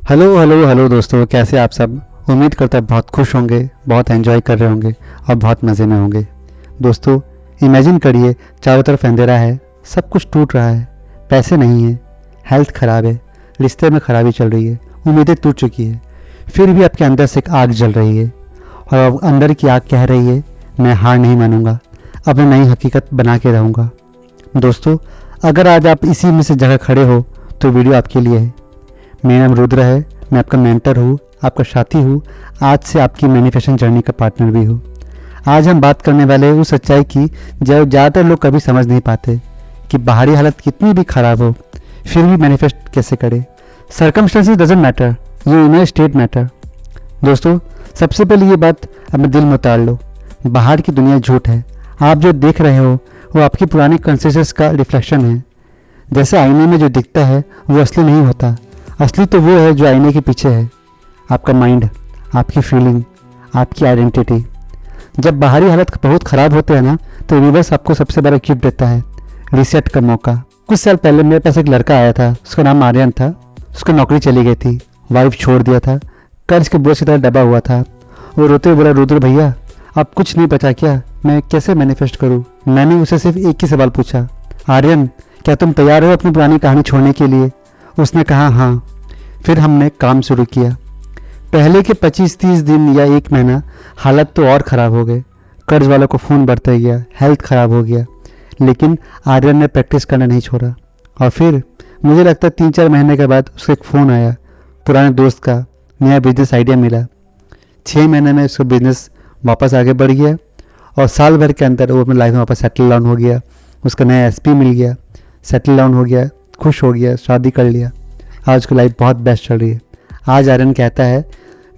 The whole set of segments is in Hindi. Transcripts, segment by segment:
हेलो हेलो हेलो दोस्तों, कैसे आप सब। उम्मीद करता है बहुत खुश होंगे, बहुत एंजॉय कर रहे होंगे और बहुत मज़े में होंगे। दोस्तों, इमेजिन करिए चारों तरफ अंधेरा है, सब कुछ टूट रहा है, पैसे नहीं हैं, हेल्थ ख़राब है, रिश्ते में ख़राबी चल रही है, उम्मीदें टूट चुकी है। फिर भी आपके अंदर से एक आग जल रही है और अब अंदर की आग कह रही है, मैं हार नहीं मानूंगा, अब मैं नई हकीकत बना के रहूँगा। दोस्तों, अगर आज आप इसी में से जगह खड़े हो तो वीडियो आपके लिए है। मेरा नाम रुद्र है, मैं आपका मेंटर हूँ, आपका साथी हूँ, आज से आपकी मैनिफेस्टेशन जर्नी का पार्टनर भी हूँ। आज हम बात करने वाले हैं उस सच्चाई की जो ज़्यादातर लोग कभी समझ नहीं पाते कि बाहरी हालत कितनी भी खराब हो फिर भी मैनिफेस्ट कैसे करें। सर्कमस्टेंसेस डजंट मैटर, ये इनर स्टेट मैटर। दोस्तों, सबसे पहले ये बात अपने दिल में उतार लो, बाहर की दुनिया झूठ है। आप जो देख रहे हो वो आपकी पुरानी कॉन्शियसनेस का रिफ्लेक्शन है। जैसे आईने में जो दिखता है वो असली नहीं होता, असली तो वो है जो आईने के पीछे है, आपका माइंड, आपकी फीलिंग, आपकी आइडेंटिटी। जब बाहरी हालत बहुत ख़राब होते हैं ना, तो यूनिवर्स आपको सबसे बड़ा गिफ्ट देता है, रीसेट का मौका। कुछ साल पहले मेरे पास एक लड़का आया था, उसका नाम आर्यन था। उसकी नौकरी चली गई थी, वाइफ छोड़ दिया था, कर्ज के बोझ की तरह दबा हुआ था। वो रोते हुए बोला, रुद्र भैया अब कुछ नहीं बचा क्या, मैं कैसे मैनिफेस्ट करूँ। मैंने उसे सिर्फ एक ही सवाल पूछा, आर्यन क्या तुम तैयार हो अपनी पुरानी कहानी छोड़ने के लिए। उसने कहा हाँ। फिर हमने काम शुरू किया। पहले के 25-30 दिन या एक महीना हालत तो और ख़राब हो गए, कर्ज वालों को फ़ोन बढ़ते गया, हेल्थ ख़राब हो गया, लेकिन आर्यन ने प्रैक्टिस करना नहीं छोड़ा। और फिर मुझे लगता है 3-4 महीने के बाद उसका एक फ़ोन आया, पुराने दोस्त का, नया बिजनेस आइडिया मिला। 6 महीने में उसका बिजनेस वापस आगे बढ़ गया और साल भर के अंदर वो अपनी लाइफ में वापस सेटल डाउन हो गया। उसका नया एसपी मिल गया, सेटल डाउन हो गया, खुश हो गया, शादी कर लिया। आज उसकी लाइफ बहुत बेस्ट चल रही है। आज आर्यन कहता है,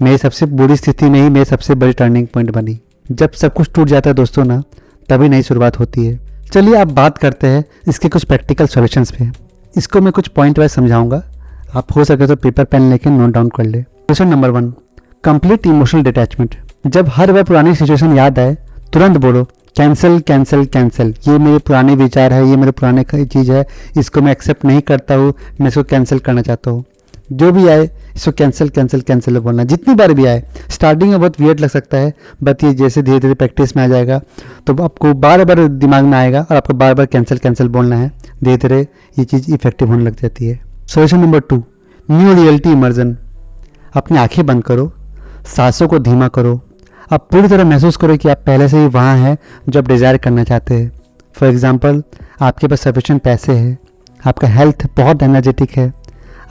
मेरी सबसे बुरी स्थिति नहीं, मेरी सबसे बड़ी टर्निंग पॉइंट बनी। जब सब कुछ टूट जाता है दोस्तों ना, तभी नई शुरुआत होती है। चलिए अब बात करते हैं इसके कुछ प्रैक्टिकल सॉल्यूशंस पे। इसको मैं कुछ पॉइंट वाइज समझाऊंगा, आप हो सके तो पेपर पेन लेके नोट डाउन कर ले। Question number 1, complete emotional detachment. जब हर बार पुरानी सिचुएशन याद आए, तुरंत बोलो कैंसिल कैंसिल कैंसिल, ये मेरे पुराने विचार है, ये मेरे पुराने चीज़ है, इसको मैं एक्सेप्ट नहीं करता हूँ, मैं इसको कैंसिल करना चाहता हूँ। जो भी आए इसको कैंसिल कैंसिल कैंसिल बोलना, जितनी बार भी आए। स्टार्टिंग में बहुत वियर्ड लग सकता है, बट ये जैसे धीरे धीरे प्रैक्टिस में आ जाएगा तो आपको बार बार दिमाग में आएगा और आपको बार बार कैंसिल कैंसिल बोलना है। धीरे धीरे ये चीज़ इफेक्टिव होने लग जाती है। Solution number 2, new reality immersion. अपनी आंखें बंद करो, सांसों को धीमा करो, आप पूरी तरह महसूस करो कि आप पहले से ही वहाँ हैं जो आप डिज़ायर करना चाहते हैं। फॉर एग्ज़ाम्पल, आपके पास सफिशिएंट पैसे हैं, आपका हेल्थ बहुत एनर्जेटिक है,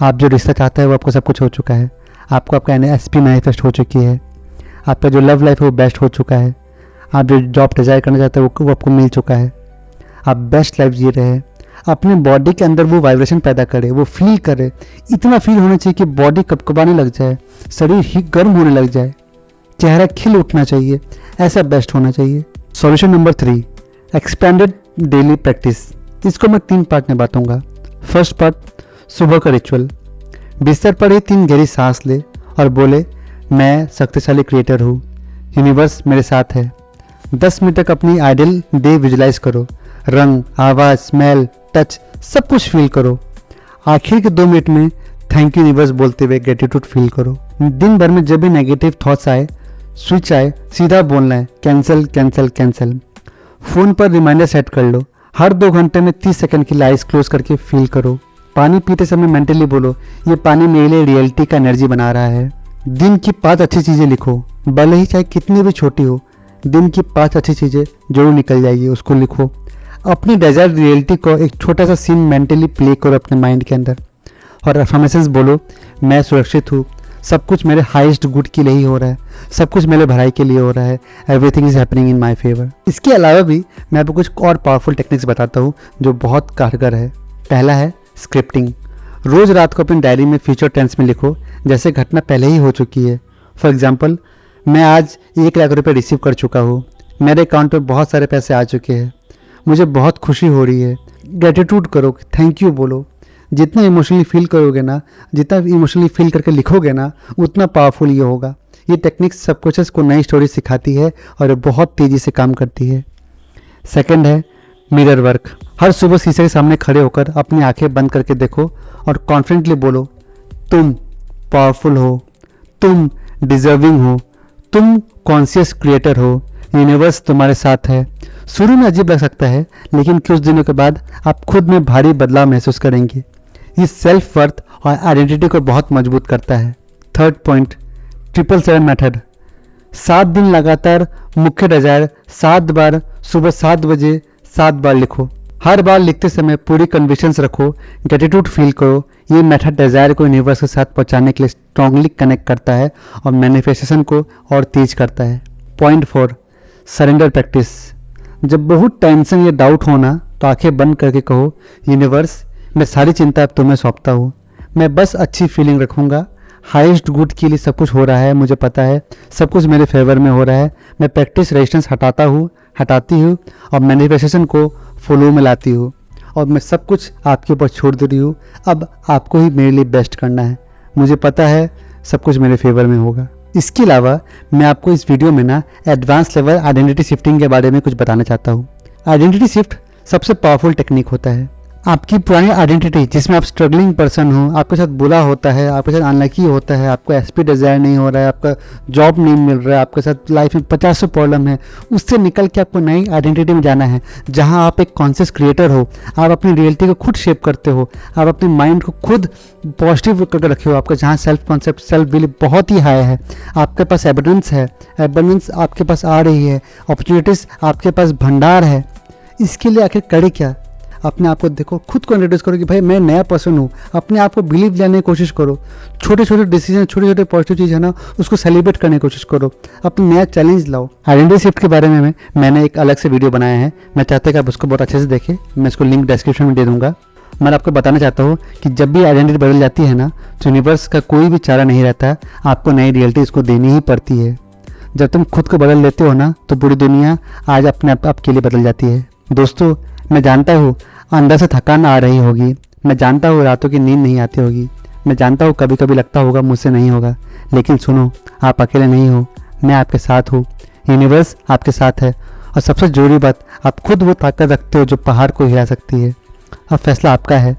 आप जो रिश्ता चाहते हैं वो आपको सब कुछ हो चुका है, आपको आपका एसपी मैनिफेस्ट हो चुकी है, आपका जो लव लाइफ है वो बेस्ट हो चुका है, आप जो जॉब डिज़ायर करना चाहते हैं वो आपको मिल चुका है, आप बेस्ट लाइफ जी रहे हैं। अपने बॉडी के अंदर वो वाइब्रेशन पैदा करे, वो फील करे, इतना फील होना चाहिए कि बॉडी कपकपाने लग जाए, शरीर ही गर्म होने लग जाए, चेहरा खिल उठना चाहिए, ऐसा बेस्ट होना चाहिए। Solution number 3, expanded daily practice. इसको मैं 3 पार्ट में बांटूंगा। फर्स्ट पार्ट, सुबह का रिचुअल। बिस्तर पर ही 3 गहरी सांस ले और बोले, मैं शक्तिशाली क्रिएटर हूँ, यूनिवर्स मेरे साथ है। 10 मिनट तक अपनी आइडियल डे विजुलाइज करो, रंग, आवाज़, स्मेल, टच सब कुछ फील करो। आखिर के 2 मिनट में थैंक यू यूनिवर्स बोलते हुए ग्रेटिट्यूड फील करो। दिन भर में जब भी नेगेटिव थॉट्स आए, स्विच आए, सीधा बोलना है कैंसिल कैंसिल कैंसिल। फ़ोन पर रिमाइंडर सेट कर लो, हर 2 घंटे में 30 सेकंड की आइज क्लोज करके फील करो। पानी पीते समय मेंटली बोलो, ये पानी मेरे लिए रियलिटी का एनर्जी बना रहा है। दिन की 5 अच्छी चीज़ें लिखो, भले ही चाहे कितनी भी छोटी हो, दिन की 5 अच्छी चीज़ें जरूर निकल जाएगी, उसको लिखो। अपनी डेजायर रियलिटी को एक छोटा सा सीन मेंटली प्ले करो अपने माइंड के अंदर और अफर्मेशंस बोलो, मैं सुरक्षित हूँ, सब कुछ मेरे हाईएस्ट गुड के लिए ही हो रहा है, सब कुछ मेरे भलाई के लिए हो रहा है, everything is happening in my favour. इसके अलावा भी मैं आपको कुछ और पावरफुल टेक्निक्स बताता हूँ जो बहुत कारगर है। पहला है स्क्रिप्टिंग। रोज़ रात को अपनी डायरी में फ्यूचर टेंस में लिखो जैसे घटना पहले ही हो चुकी है। फॉर एग्जाम्पल, मैं आज 1 लाख रुपये रिसीव कर चुका हूँ, मेरे अकाउंट में बहुत सारे पैसे आ चुके हैं, मुझे बहुत खुशी हो रही है। ग्रेटिट्यूड करो, थैंक यू बोलो। जितना इमोशनली फील करोगे ना, जितना इमोशनली फील करके लिखोगे ना, उतना पावरफुल ये होगा। ये टेक्निक सबकॉन्शियस को नई स्टोरी सिखाती है और ये बहुत तेज़ी से काम करती है। सेकंड है मिरर वर्क। हर सुबह शीशे के सामने खड़े होकर अपनी आंखें बंद करके देखो और कॉन्फिडेंटली बोलो, तुम पावरफुल हो, तुम डिजर्विंग हो, तुम कॉन्शियस क्रिएटर हो, यूनिवर्स तुम्हारे साथ है। शुरू में अजीब लग सकता है, लेकिन कुछ दिनों के बाद आप खुद में भारी बदलाव महसूस करेंगे। ये सेल्फ वर्थ और आइडेंटिटी को बहुत मजबूत करता है। Third point, 777 method. 7 दिन लगातार मुख्य डिजायर 7 बार सुबह 7 बजे 7 बार लिखो। हर बार लिखते समय पूरी कन्विक्शंस रखो, ग्रेटिट्यूड फील करो। ये मेथड डिजायर को यूनिवर्स के साथ पहुंचाने के लिए स्ट्रांगली कनेक्ट करता है और मैनिफेस्टेशन को और तेज करता है। Point 4, surrender practice. जब बहुत टेंशन या डाउट होना तो आंखें बंद करके कहो, यूनिवर्स मैं सारी चिंता अब तुम्हें सौंपता हूँ, मैं बस अच्छी फीलिंग रखूँगा। हाईएस्ट गुड के लिए सब कुछ हो रहा है, मुझे पता है सब कुछ मेरे फेवर में हो रहा है। मैं प्रैक्टिस रेजिस्टेंस हटाती हूँ और मैनिफेस्टेशन को फ्लो में लाती हूँ और मैं सब कुछ आपके ऊपर छोड़ दे रही हूँ। अब आपको ही मेरे लिए बेस्ट करना है, मुझे पता है सब कुछ मेरे फेवर में होगा। इसके अलावा मैं आपको इस वीडियो में ना एडवांस लेवल आइडेंटिटी शिफ्टिंग के बारे में कुछ बताना चाहता हूँ। आइडेंटिटी शिफ्ट सबसे पावरफुल टेक्निक होता है। आपकी पुरानी आइडेंटिटी जिसमें आप स्ट्रगलिंग पर्सन हो, आपके साथ बुरा होता है, आपके साथ अनलकी होता है, आपको एसपी डिज़ायर नहीं हो रहा है, आपका जॉब नहीं मिल रहा है, आपके साथ लाइफ में 50 प्रॉब्लम है, उससे निकल के आपको नई आइडेंटिटी में जाना है जहां आप एक कॉन्शियस क्रिएटर हो। आप अपनी रियलिटी को खुद शेप करते हो, आप अपने माइंड को खुद पॉजिटिव करके रखे हो। आपका जहाँ सेल्फ कॉन्सेप्ट, सेल्फ बिलीव बहुत ही हाई है, आपके पास एबंडेंस है, एबंडेंस आपके पास आ रही है, अपॉर्चुनिटीज़ आपके पास भंडार है। इसके लिए आखिर करे क्या? अपने आप को देखो, खुद को इंट्रोड्यूस करो कि भाई मैं नया पर्सन हूँ। अपने आप को बिलीव लेने की कोशिश करो। छोटे छोटे डिसीजन, छोटे छोटे पॉजिटिव चीज़ है ना, उसको सेलिब्रेट करने की कोशिश करो। अपना नया चैलेंज लाओ। आइडेंटिटी शिफ्ट के बारे में मैंने एक अलग से वीडियो बनाया है, मैं चाहता हूँ कि आप उसको बहुत अच्छे से देखें। मैं इसको लिंक डिस्क्रिप्शन में दे दूँगा। मैं आपको बताना चाहता हूँ कि जब भी आइडेंटिटी बदल जाती है ना, तो यूनिवर्स का कोई भी चारा नहीं रहता, आपको नई रियलिटी इसको देनी ही पड़ती है। जब तुम खुद को बदल लेते हो ना, तो पूरी दुनिया आज अपने आपके लिए बदल जाती है। दोस्तों, मैं जानता हूँ अंदर से थकान आ रही होगी, मैं जानता हूँ रातों की नींद नहीं आती होगी, मैं जानता हूँ कभी कभी लगता होगा मुझसे नहीं होगा, लेकिन सुनो, आप अकेले नहीं हो, मैं आपके साथ हूँ। यूनिवर्स आपके साथ है और सबसे जरूरी बात, आप खुद वो ताकत रखते हो जो पहाड़ को हिला सकती है। अब फैसला आपका है,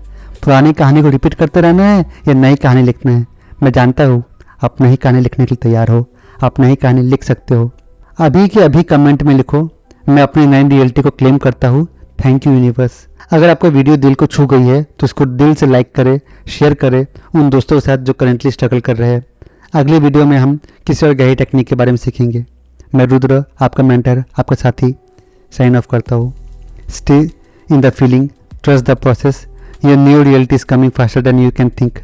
पुरानी कहानी को रिपीट करते रहना है या नई कहानी लिखना है। मैं जानता हूँ आप नई कहानी लिखने के लिए तैयार हो, आप नई कहानी लिख सकते हो। अभी के अभी कमेंट में लिखो, मैं अपनी नई रियलिटी को क्लेम करता हूँ। Thank you universe. अगर आपको वीडियो दिल को छू गई है तो इसको दिल से लाइक करें, शेयर करें उन दोस्तों के साथ जो करेंटली स्ट्रगल कर रहे हैं। अगली वीडियो में हम किसी और गहरी टेक्निक के बारे में सीखेंगे। मैं रुद्र, आपका मेंटर, आपका साथी, साइन ऑफ करता हूँ। Stay in the feeling, trust the process, your new reality is coming faster than you can think.